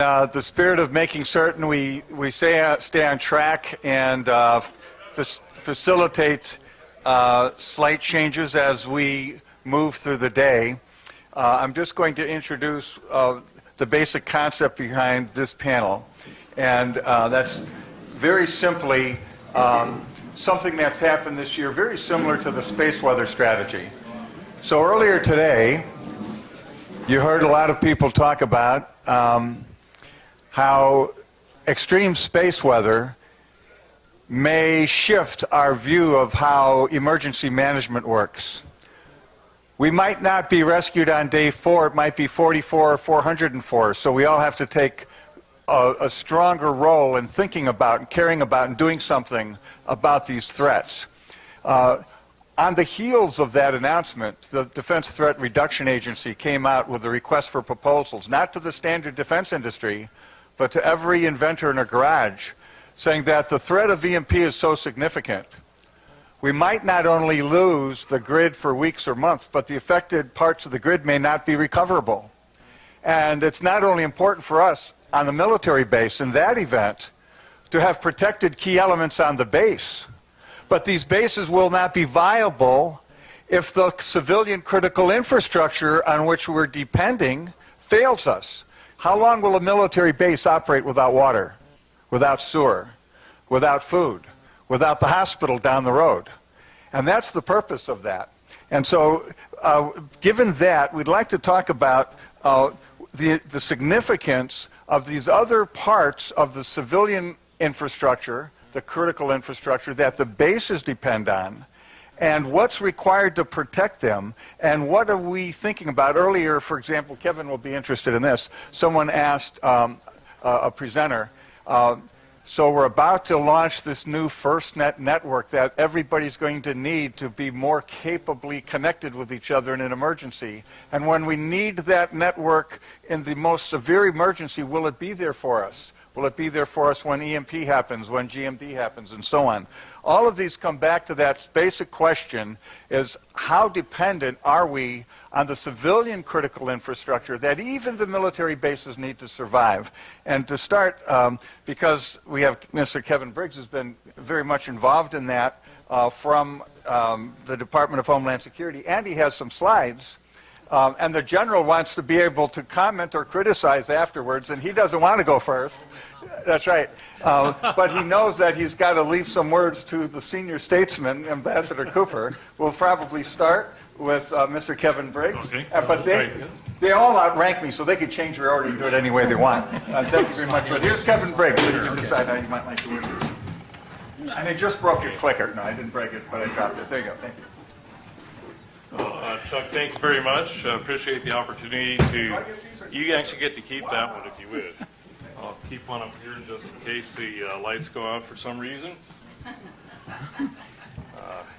The spirit of making certain we stay on track and facilitate slight changes as we move through the day, I'm just going to introduce the basic concept behind this panel. And that's very simply something that's happened this year, very similar to the space weather strategy. So earlier today, you heard a lot of people talk about how extreme space weather may shift our view of how emergency management works. We might not be rescued on day 4, it might be 44 or 404, so we all have to take a stronger role in thinking about and caring about and doing something about these threats. On the heels of that announcement, the Defense Threat Reduction Agency came out with a request for proposals, not to the standard defense industry, but to every inventor in a garage, saying that the threat of EMP is so significant, we might not only lose the grid for weeks or months, but the affected parts of the grid may not be recoverable. And it's not only important for us on the military base in that event to have protected key elements on the base, but these bases will not be viable if the civilian critical infrastructure on which we're depending fails us. How long will a military base operate without water, without sewer, without food, without the hospital down the road? And that's the purpose of that. And so, given that, we'd like to talk about the significance of these other parts of the civilian infrastructure, the critical infrastructure that the bases depend on, and what's required to protect them, and what are we thinking about. Earlier, for example, Kevin will be interested in this, someone asked a presenter, so we're about to launch this new FirstNet network that everybody's going to need to be more capably connected with each other in an emergency. And when we need that network in the most severe emergency, will it be there for us? Will it be there for us when EMP happens, when GMD happens, and so on? All of these come back to that basic question, is how dependent are we on the civilian critical infrastructure that even the military bases need to survive? And to start, because we have Mr. Kevin Briggs has been very much involved in that from the Department of Homeland Security, and he has some slides. And the general wants to be able to comment or criticize afterwards, and he doesn't want to go first. That's right. But he knows that he's got to leave some words to the senior statesman, Ambassador Cooper. We'll probably start with Mr. Kevin Briggs. Okay. But they all outrank me, so they could change their order and do it any way they want. Thank you very much. But here's Kevin Briggs, so you can decide how you might like to word this. And I just broke your clicker. No, I didn't break it, but I dropped it. There you go. Thank you. Chuck, thank you very much. Appreciate the opportunity to. You actually get to keep that one if you wish. I'll keep one up here just in case the lights go out for some reason. You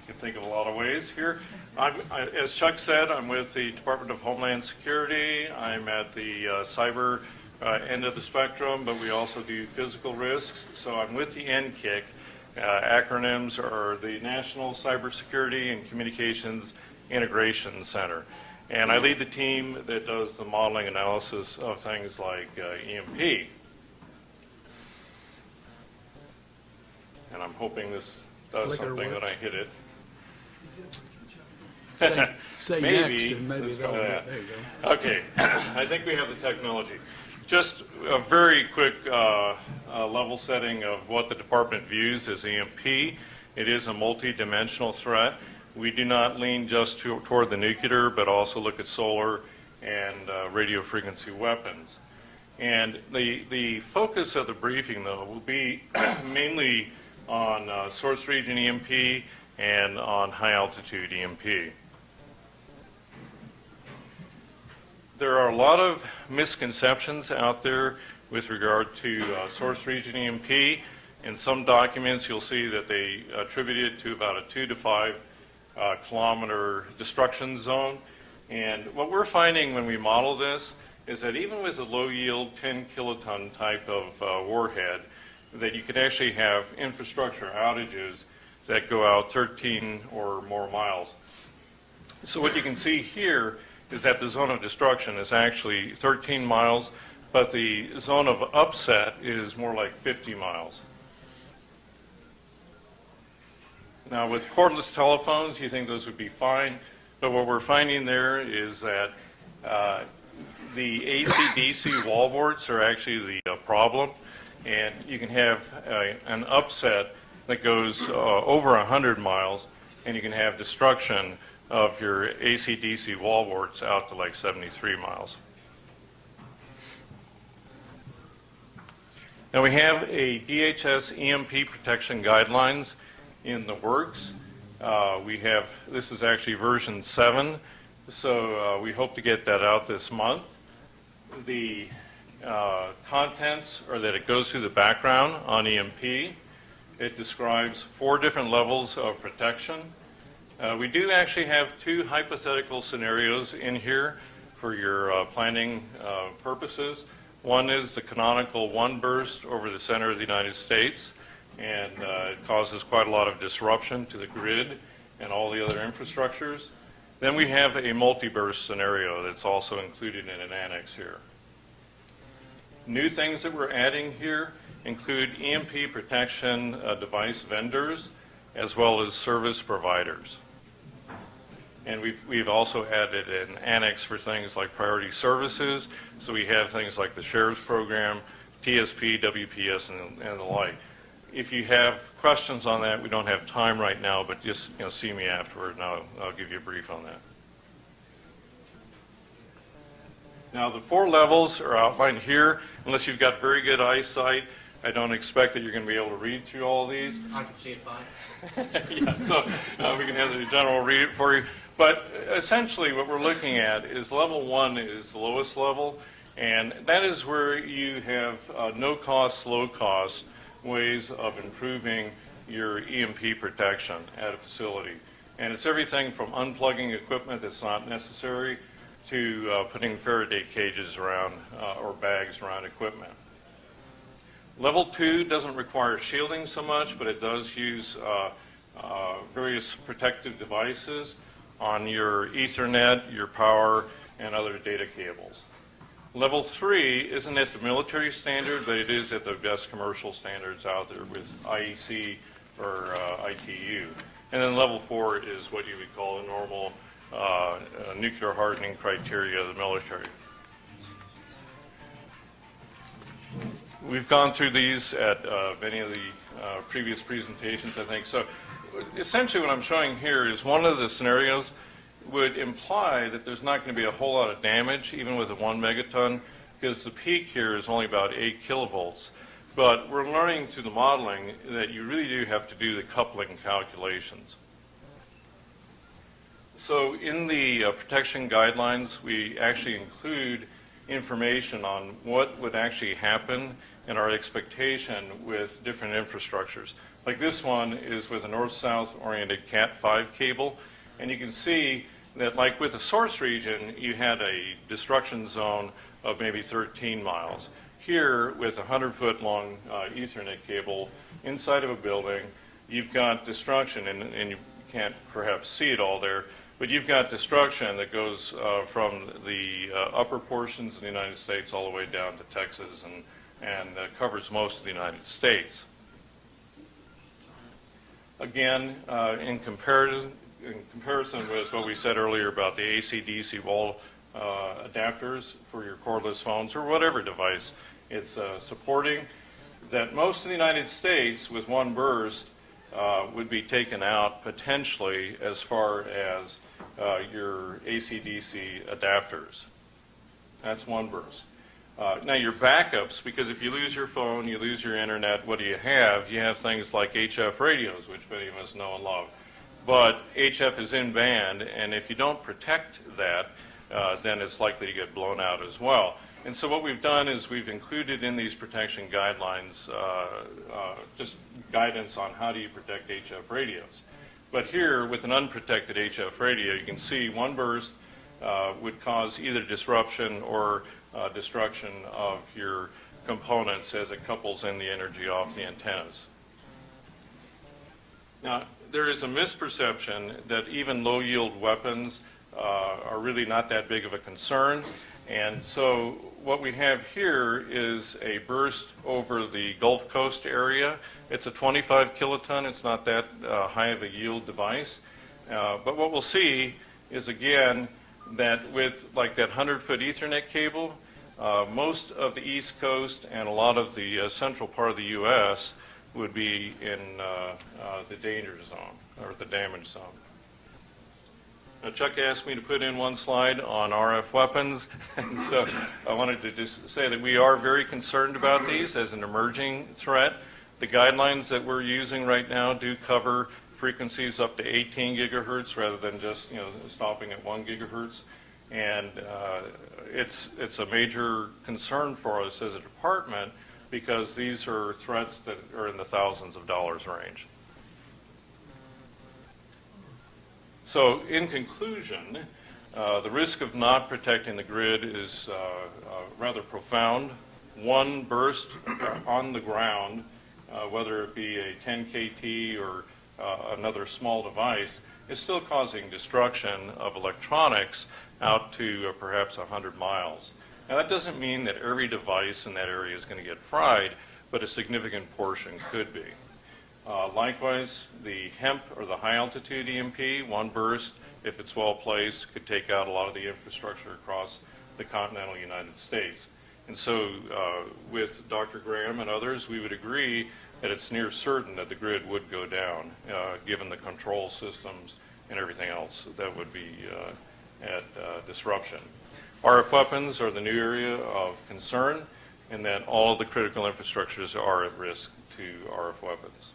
can think of a lot of ways here. As Chuck said, I'm with the Department of Homeland Security. I'm at the cyber end of the spectrum, but we also do physical risks. So I'm with the NCCIC. Acronyms are the National Cybersecurity and Communications Integration Center. And I lead the team that does the modeling analysis of things like EMP. And I'm hoping this does something that I hit it. Say maybe. Next and maybe that'll there you go. Okay, I think we have the technology. Just a very quick level setting of what the department views as EMP. It is a multi-dimensional threat. We do not lean just toward the nuclear, but also look at solar and radio frequency weapons. And the focus of the briefing, though, will be mainly on source region EMP and on high altitude EMP. There are a lot of misconceptions out there with regard to source region EMP. In some documents, you'll see that they attribute it to about a 2 to 5 kilometer destruction zone. And what we're finding when we model this is that even with a low yield 10 kiloton type of warhead, that you can actually have infrastructure outages that go out 13 or more miles. So what you can see here is that the zone of destruction is actually 13 miles but the zone of upset is more like 50 miles. Now, with cordless telephones, you think those would be fine, but what we're finding there is that the AC-DC wallboards are actually the problem, and you can have an upset that goes over 100 miles, and you can have destruction of your AC-DC wallboards out to like 73 miles. Now, we have a DHS EMP Protection Guidelines in the works. This is actually version 7, so we hope to get that out this month. The contents are that it goes through the background on EMP. It describes 4 different levels of protection. We do actually have 2 hypothetical scenarios in here for your planning purposes. One is the canonical one burst over the center of the United States, and it causes quite a lot of disruption to the grid and all the other infrastructures. Then we have a multi-burst scenario that's also included in an annex here. New things that we're adding here include EMP protection device vendors as well as service providers. And we've also added an annex for things like priority services. So we have things like the shares program, TSP, WPS, and the like. If you have questions on that, we don't have time right now, but just see me afterward, and I'll give you a brief on that. Now, the 4 levels are outlined here. Unless you've got very good eyesight, I don't expect that you're going to be able to read through all of these. I can see it fine. Yeah, so we can have the general read it for you. But essentially what we're looking at is level 1 is the lowest level, and that is where you have no-cost, low-cost ways of improving your EMP protection at a facility. And it's everything from unplugging equipment that's not necessary to putting Faraday cages around or bags around equipment. Level 2 doesn't require shielding so much, but it does use various protective devices on your Ethernet, your power, and other data cables. Level 3 isn't at the military standard, but it is at the best commercial standards out there with IEC or ITU. And then level 4 is what you would call a normal nuclear hardening criteria of the military. We've gone through these at many of the previous presentations, I think. So essentially what I'm showing here is one of the scenarios would imply that there's not going to be a whole lot of damage, even with a 1 megaton, because the peak here is only about 8 kilovolts. But we're learning through the modeling that you really do have to do the coupling calculations. So in the protection guidelines, we actually include information on what would actually happen and our expectation with different infrastructures. Like this one is with a north-south oriented Cat5 cable, and you can see that like with a source region, you had a destruction zone of maybe 13 miles. Here, with a 100-foot long Ethernet cable inside of a building, you've got destruction, and you can't perhaps see it all there, but you've got destruction that goes from the upper portions of the United States all the way down to Texas and covers most of the United States. Again, in comparison with what we said earlier about the AC-DC wall adapters for your cordless phones or whatever device it's supporting, that most of the United States with 1 burst would be taken out potentially as far as your AC-DC adapters. That's 1 burst. Now your backups, because if you lose your phone, you lose your internet, what do you have? You have things like HF radios, which many of us know and love. But HF is in band, and if you don't protect that, then it's likely to get blown out as well. And so what we've done is we've included in these protection guidelines just guidance on how do you protect HF radios. But here, with an unprotected HF radio, you can see 1 burst would cause either disruption or destruction of your components as it couples in the energy off the antennas. Now, there is a misperception that even low-yield weapons are really not that big of a concern. And so what we have here is a burst over the Gulf Coast area. It's a 25 kiloton. It's not that high of a yield device. But what we'll see is, again, that with like that 100-foot Ethernet cable, most of the East Coast and a lot of the central part of the U.S. would be in the danger zone or the damage zone. Now, Chuck asked me to put in one slide on RF weapons, and so I wanted to just say that we are very concerned about these as an emerging threat. The guidelines that we're using right now do cover frequencies up to 18 gigahertz rather than just stopping at 1 gigahertz, and it's a major concern for us as a department because these are threats that are in the thousands of dollars range. So in conclusion, the risk of not protecting the grid is rather profound. One burst on the ground, whether it be a 10 KT or another small device, is still causing destruction of electronics out to perhaps 100 miles. Now that doesn't mean that every device in that area is going to get fried, but a significant portion could be. Likewise, the hemp or the high altitude EMP, one burst, if it's well placed, could take out a lot of the infrastructure across the continental United States. And so with Dr. Graham and others, we would agree that it's near certain that the grid would go down, given the control systems and everything else that would be at disruption. RF weapons are the new area of concern, in that all of the critical infrastructures are at risk to RF weapons.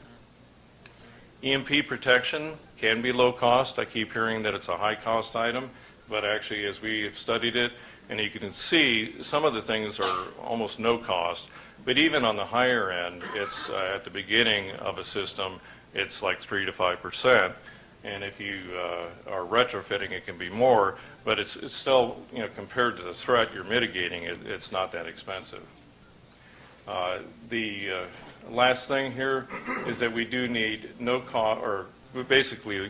EMP protection can be low cost. I keep hearing that it's a high cost item, but actually as we have studied it, and you can see some of the things are almost no cost, but even on the higher end, it's at the beginning of a system, it's like 3 to 5%. And if you are retrofitting, it can be more, but it's still, compared to the threat you're mitigating, it's not that expensive. The last thing here is that we do need no cost, or basically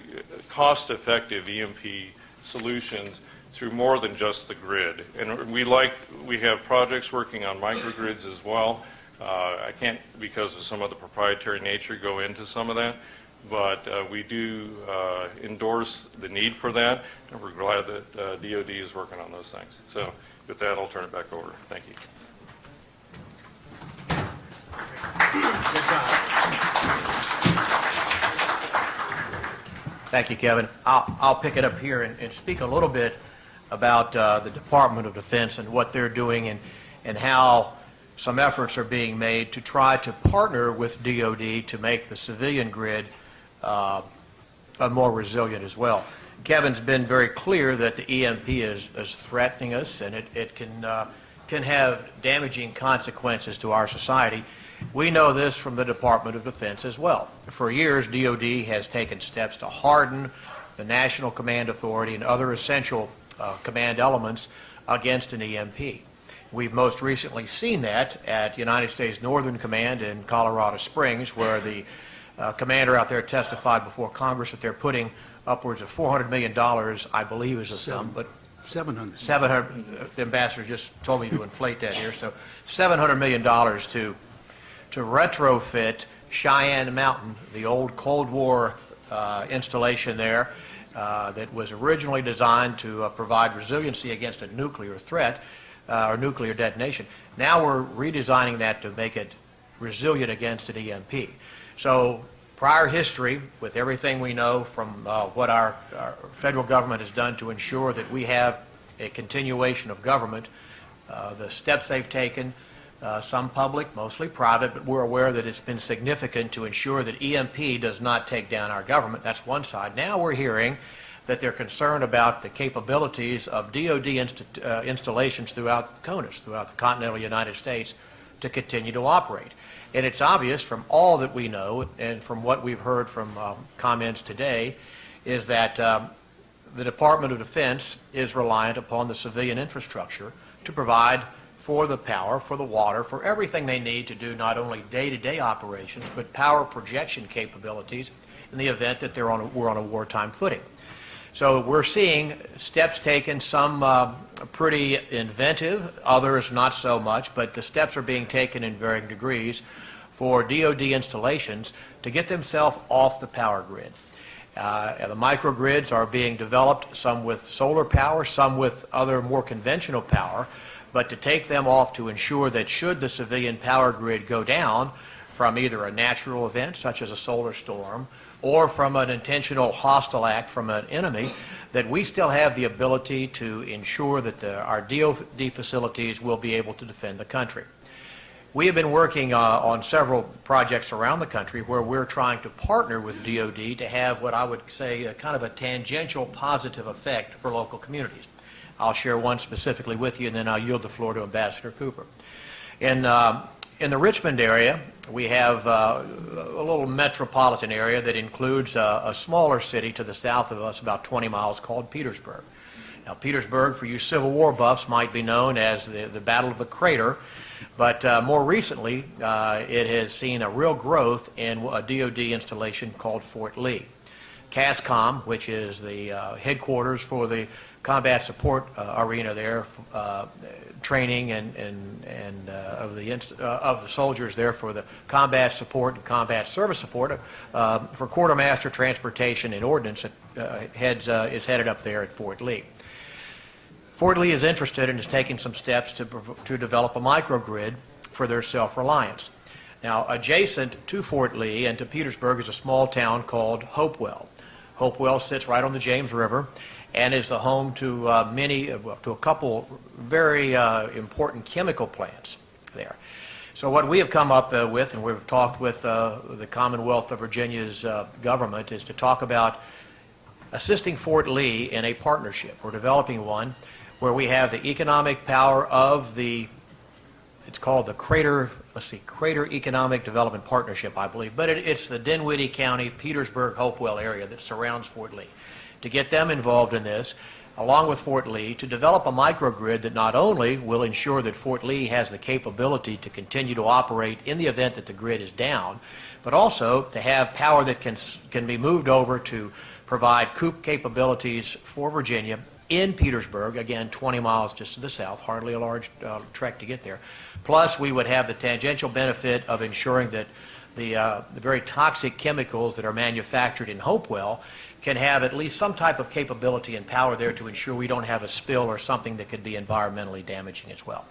cost-effective EMP solutions through more than just the grid. And we have projects working on microgrids as well. I can't, because of some of the proprietary nature, go into some of that, but we do endorse the need for that, and we're glad that DoD is working on those things. So with that, I'll turn it back over. Thank you. Thank you, Kevin. I'll pick it up here and speak a little bit about the Department of Defense and what they're doing and how some efforts are being made to try to partner with DoD to make the civilian grid more resilient as well. Kevin's been very clear that the EMP is threatening us, and it can have damaging consequences to our society. We know this from the Department of Defense as well. For years, DoD has taken steps to harden the National Command Authority and other essential command elements against an EMP. We've most recently seen that at United States Northern Command in Colorado Springs, where the commander out there testified before Congress that they're putting upwards of $400 million, I believe is the sum, but 700. 700, the ambassador just told me to inflate that here, so $700 million to retrofit Cheyenne Mountain, the old Cold War installation there that was originally designed to provide resiliency against a nuclear threat or nuclear detonation. Now we're redesigning that to make it resilient against an EMP. So prior history, with everything we know from what our federal government has done to ensure that we have a continuation of government, the steps they've taken, some public, mostly private, but we're aware that it's been significant to ensure that EMP does not take down our government. That's one side. Now we're hearing that they're concerned about the capabilities of DoD installations throughout CONUS, throughout the continental United States, to continue to operate. And it's obvious from all that we know and from what we've heard from comments today is that the Department of Defense is reliant upon the civilian infrastructure to provide for the power, for the water, for everything they need to do not only day-to-day operations, but power projection capabilities in the event that we're on a wartime footing. So we're seeing steps taken, some pretty inventive, others not so much, but the steps are being taken in varying degrees for DoD installations to get themselves off the power grid. The microgrids are being developed, some with solar power, some with other more conventional power, but to take them off to ensure that should the civilian power grid go down from either a natural event such as a solar storm or from an intentional hostile act from an enemy, that we still have the ability to ensure that our DoD facilities will be able to defend the country. We have been working on several projects around the country where we're trying to partner with DoD to have what I would say kind of a tangential positive effect for local communities. I'll share one specifically with you, and then I'll yield the floor to Ambassador Cooper. In the Richmond area, we have a little metropolitan area that includes a smaller city to the south of us, about 20 miles, called Petersburg. Now, Petersburg, for you Civil War buffs, might be known as the Battle of the Crater, but more recently, it has seen a real growth in a DoD installation called Fort Lee. CASCOM, which is the headquarters for the combat support arena there, training and of the soldiers there for the combat support and combat service support for Quartermaster Transportation and Ordnance is headed up there at Fort Lee. Fort Lee is interested and is taking some steps to develop a microgrid for their self-reliance. Now, adjacent to Fort Lee and to Petersburg is a small town called Hopewell. Hopewell sits right on the James River and is the home to to a couple very important chemical plants there. So what we have come up with, and we've talked with the Commonwealth of Virginia's government, is to talk about assisting Fort Lee in a partnership. We're developing one where we have the economic power of it's called the Crater Economic Development Partnership, I believe, but it's the Dinwiddie County, Petersburg, Hopewell area that surrounds Fort Lee. To get them involved in this, along with Fort Lee, to develop a microgrid that not only will ensure that Fort Lee has the capability to continue to operate in the event that the grid is down, but also to have power that can be moved over to provide COOP capabilities for Virginia in Petersburg, again 20 miles just to the south, hardly a large trek to get there. Plus, we would have the tangential benefit of ensuring that the very toxic chemicals that are manufactured in Hopewell can have at least some type of capability and power there to ensure we don't have a spill or something that could be environmentally damaging as well.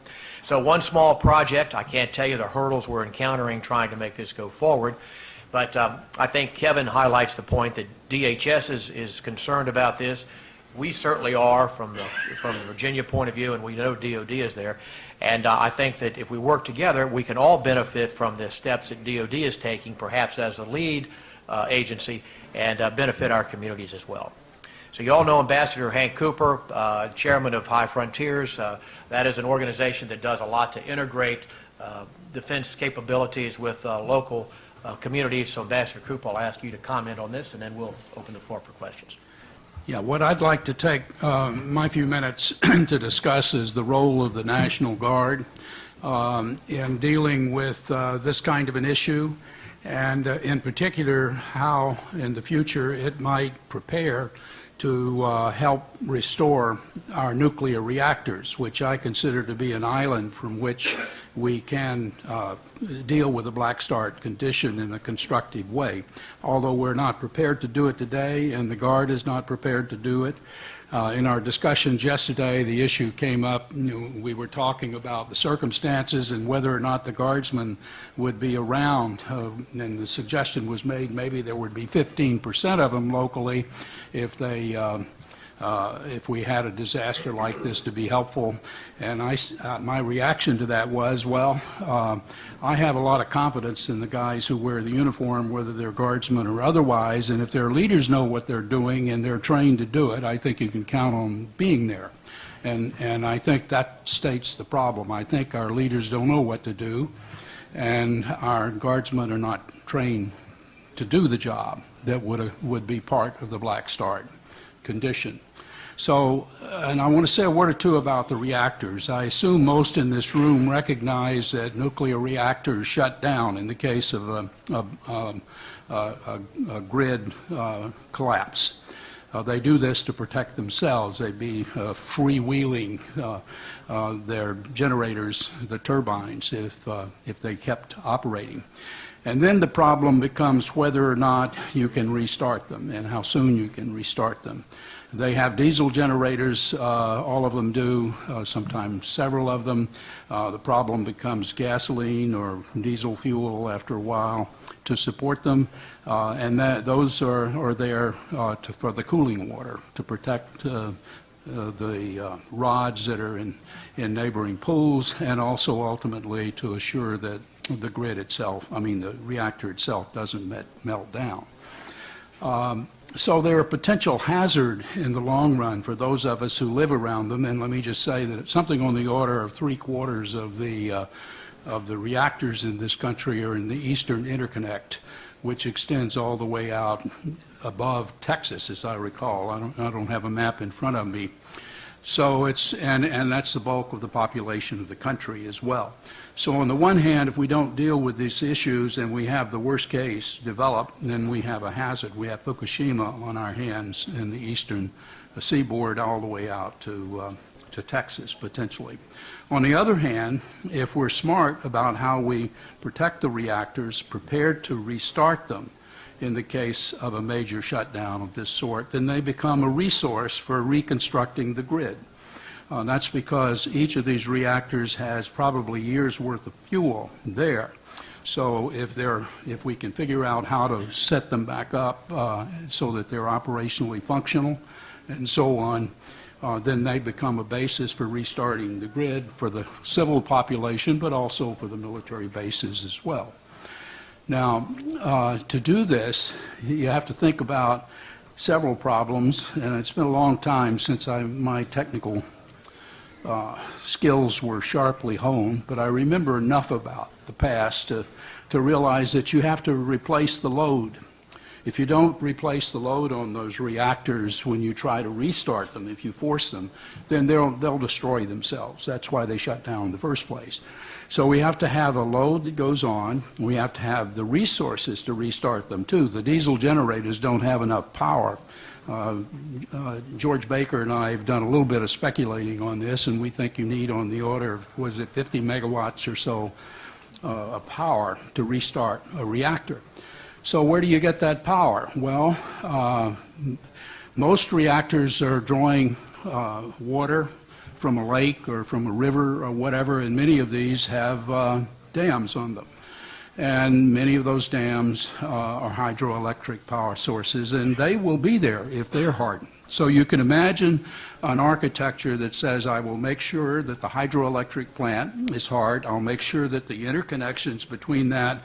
So one small project, I can't tell you the hurdles we're encountering trying to make this go forward, but I think Kevin highlights the point that DHS is concerned about this. We certainly are from the Virginia point of view, and we know DoD is there. And I think that if we work together, we can all benefit from the steps that DoD is taking, perhaps as the lead agency, and benefit our communities as well. So you all know Ambassador Hank Cooper, chairman of High Frontiers. That is an organization that does a lot to integrate defense capabilities with local communities. So Ambassador Cooper, I'll ask you to comment on this, and then we'll open the floor for questions. Yeah, what I'd like to take my few minutes to discuss is the role of the National Guard in dealing with this kind of an issue, and in particular how in the future it might prepare to help restore our nuclear reactors, which I consider to be an island from which we can deal with the black start condition in a constructive way. Although we're not prepared to do it today, and the Guard is not prepared to do it. In our discussions yesterday, the issue came up. We were talking about the circumstances and whether or not the Guardsmen would be around, and the suggestion was made maybe there would be 15% of them locally if we had a disaster like this to be helpful. And my reaction to that was, well, I have a lot of confidence in the guys who wear the uniform, whether they're Guardsmen or otherwise, and if their leaders know what they're doing and they're trained to do it, I think you can count on being there. And I think that states the problem. I think our leaders don't know what to do, and our Guardsmen are not trained to do the job that would be part of the black start condition. So, and I want to say a word or two about the reactors. I assume most in this room recognize that nuclear reactors shut down in the case of a grid collapse. They do this to protect themselves. They'd be freewheeling their generators, the turbines, if they kept operating. And then the problem becomes whether or not you can restart them and how soon you can restart them. They have diesel generators, all of them do, sometimes several of them. The problem becomes gasoline or diesel fuel after a while to support them, and those are there for the cooling water, to protect the rods that are in neighboring pools, and also ultimately to assure that the grid itself, the reactor itself, doesn't melt down. So they're a potential hazard in the long run for those of us who live around them, and let me just say that something on the order of 3/4 of the reactors in this country are in the Eastern Interconnect, which extends all the way out above Texas, as I recall. I don't have a map in front of me. So and that's the bulk of the population of the country as well. So on the one hand, if we don't deal with these issues and we have the worst case develop, then we have a hazard. We have Fukushima on our hands in the eastern seaboard all the way out to Texas, potentially. On the other hand, if we're smart about how we protect the reactors, prepared to restart them in the case of a major shutdown of this sort, then they become a resource for reconstructing the grid. That's because each of these reactors has probably years' worth of fuel there. So if we can figure out how to set them back up so that they're operationally functional and so on, then they become a basis for restarting the grid for the civil population, but also for the military bases as well. Now, to do this, you have to think about several problems, and it's been a long time since my technical skills were sharply honed, but I remember enough about the past to realize that you have to replace the load. If you don't replace the load on those reactors when you try to restart them, if you force them, then they'll destroy themselves. That's why they shut down in the first place. So we have to have a load that goes on. We have to have the resources to restart them too. The diesel generators don't have enough power. George Baker and I have done a little bit of speculating on this, and we think you need on the order of, 50 megawatts or so of power to restart a reactor. So where do you get that power? Well, most reactors are drawing water from a lake or from a river or whatever, and many of these have dams on them. And many of those dams are hydroelectric power sources, and they will be there if they're hardened. So you can imagine an architecture that says, I will make sure that the hydroelectric plant is hard, I'll make sure that the interconnections between that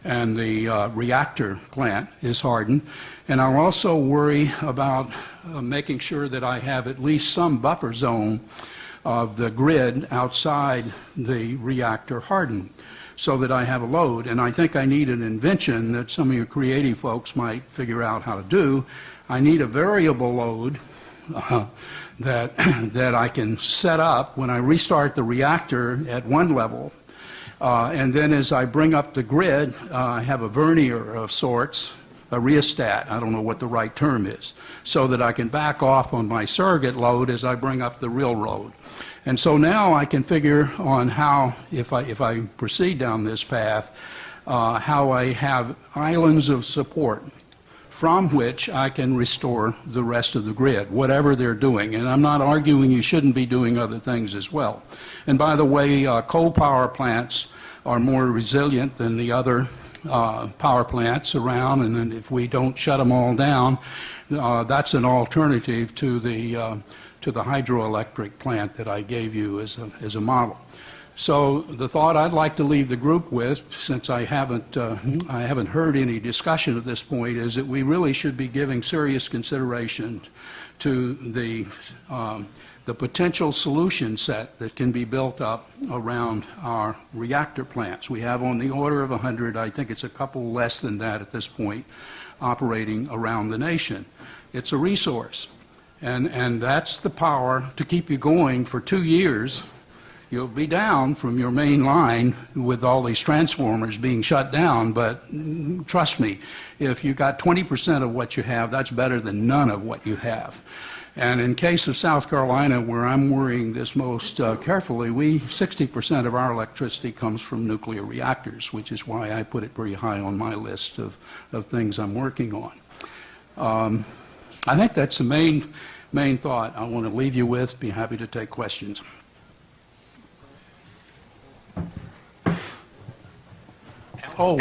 and the reactor plant is hardened, and I'll also worry about making sure that I have at least some buffer zone of the grid outside the reactor hardened, so that I have a load. And I think I need an invention that some of you creative folks might figure out how to do. I need a variable load that I can set up when I restart the reactor at one level. And then as I bring up the grid, I have a vernier of sorts, a rheostat, I don't know what the right term is, so that I can back off on my surrogate load as I bring up the real load. And so now I can figure on how, if I proceed down this path, how I have islands of support from which I can restore the rest of the grid, whatever they're doing. And I'm not arguing you shouldn't be doing other things as well. And by the way, coal power plants are more resilient than the other power plants around, and then if we don't shut them all down, that's an alternative to the hydroelectric plant that I gave you as a model. So the thought I'd like to leave the group with, since I haven't heard any discussion at this point, is that we really should be giving serious consideration to the potential solution set that can be built up around our reactor plants. We have on the order of 100, I think it's a couple less than that at this point, operating around the nation. It's a resource. And that's the power to keep you going for 2 years You'll be down from your main line with all these transformers being shut down, but trust me, if you got 20% of what you have, that's better than none of what you have. And in case of South Carolina, where I'm worrying this most carefully, 60% of our electricity comes from nuclear reactors, which is why I put it very high on my list of things I'm working on. I think that's the main thought I want to leave you with. Be happy to take questions. Oh,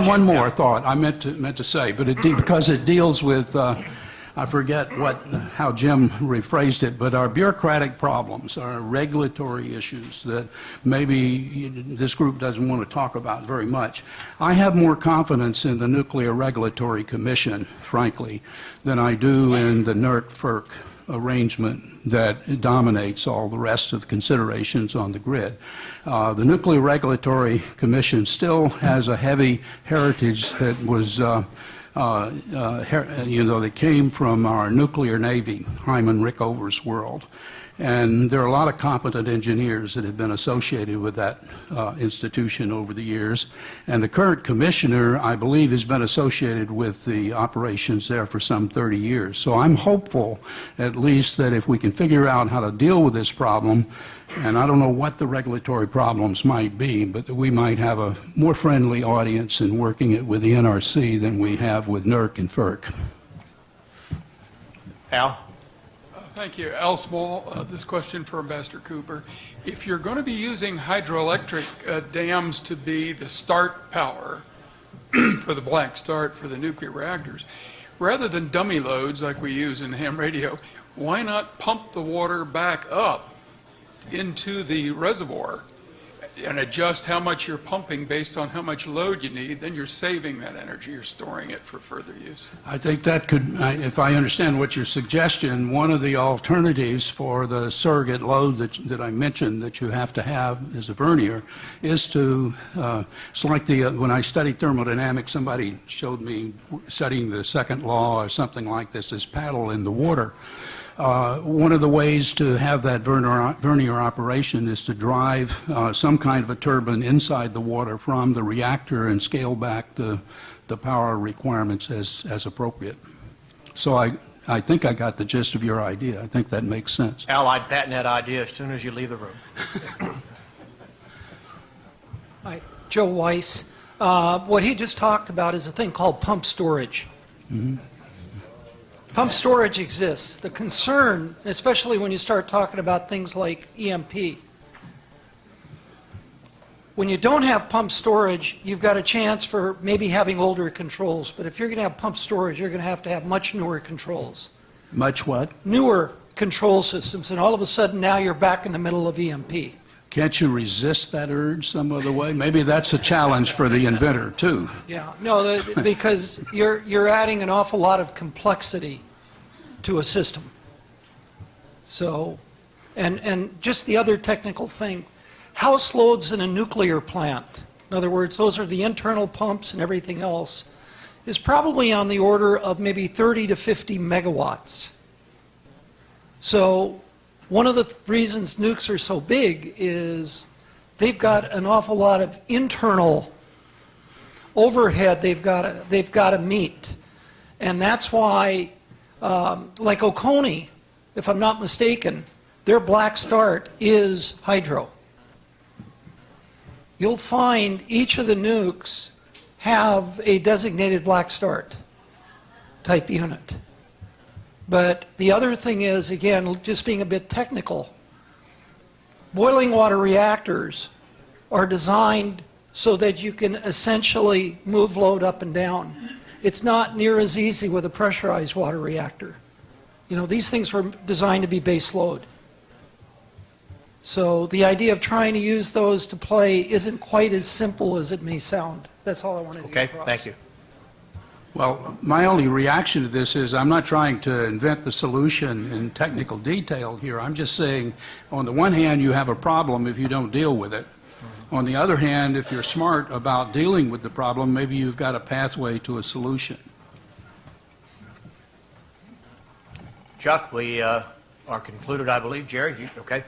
one more thought I meant to say, but because it deals with, I forget how Jim rephrased it, but our bureaucratic problems, our regulatory issues that maybe this group doesn't want to talk about very much. I have more confidence in the Nuclear Regulatory Commission, frankly, than I do in the NERC-FERC arrangement that dominates all the rest of the considerations on the grid. The Nuclear Regulatory Commission still has a heavy heritage that was, that came from our nuclear navy, Hyman Rickover's world. And there are a lot of competent engineers that have been associated with that institution over the years. And the current commissioner, I believe, has been associated with the operations there for some 30 years. So I'm hopeful, at least, that if we can figure out how to deal with this problem, and I don't know what the regulatory problems might be, but that we might have a more friendly audience in working it with the NRC than we have with NERC and FERC. Al? Thank you. Al Small, this question for Ambassador Cooper. If you're going to be using hydroelectric dams to be the start power for the black start for the nuclear reactors, rather than dummy loads like we use in ham radio, why not pump the water back up into the reservoir and adjust how much you're pumping based on how much load you need? Then you're saving that energy, you're storing it for further use. I think that could, if I understand what your suggestion, one of the alternatives for the surrogate load that I mentioned that you have to have as a vernier is to, it's like when I studied thermodynamics, somebody showed me studying the second law or something like this paddle in the water. One of the ways to have that vernier operation is to drive some kind of a turbine inside the water from the reactor and scale back the power requirements as appropriate. So I think I got the gist of your idea. I think that makes sense. Al, I'd patent that idea as soon as you leave the room. Hi, Joe Weiss. What he just talked about is a thing called pump storage. Mm-hmm. Pump storage exists. The concern, especially when you start talking about things like EMP, when you don't have pump storage, you've got a chance for maybe having older controls. But if you're going to have pump storage, you're going to have much newer controls. Much what? Newer control systems. And all of a sudden now you're back in the middle of EMP. Can't you resist that urge some other way? Maybe that's a challenge for the inventor, too. Yeah, no, because you're adding an awful lot of complexity to a system. So, and just the other technical thing, house loads in a nuclear plant, in other words, those are the internal pumps and everything else, is probably on the order of maybe 30 to 50 megawatts. So, one of the reasons nukes are so big is they've got an awful lot of internal overhead they've got to meet. And that's why, like Oconee, if I'm not mistaken, their black start is hydro. You'll find each of the nukes have a designated black start type unit. But the other thing is, again, just being a bit technical, boiling water reactors are designed so that you can essentially move load up and down. It's not near as easy with a pressurized water reactor. You know, these things were designed to be base load. So the idea of trying to use those to play isn't quite as simple as it may sound. That's all I wanted to get across. Okay, thank you. Well, my only reaction to this is I'm not trying to invent the solution in technical detail here. I'm just saying, on the one hand, you have a problem if you don't deal with it. On the other hand, if you're smart about dealing with the problem, maybe you've got a pathway to a solution. Chuck, we are concluded, I believe. Jerry, okay?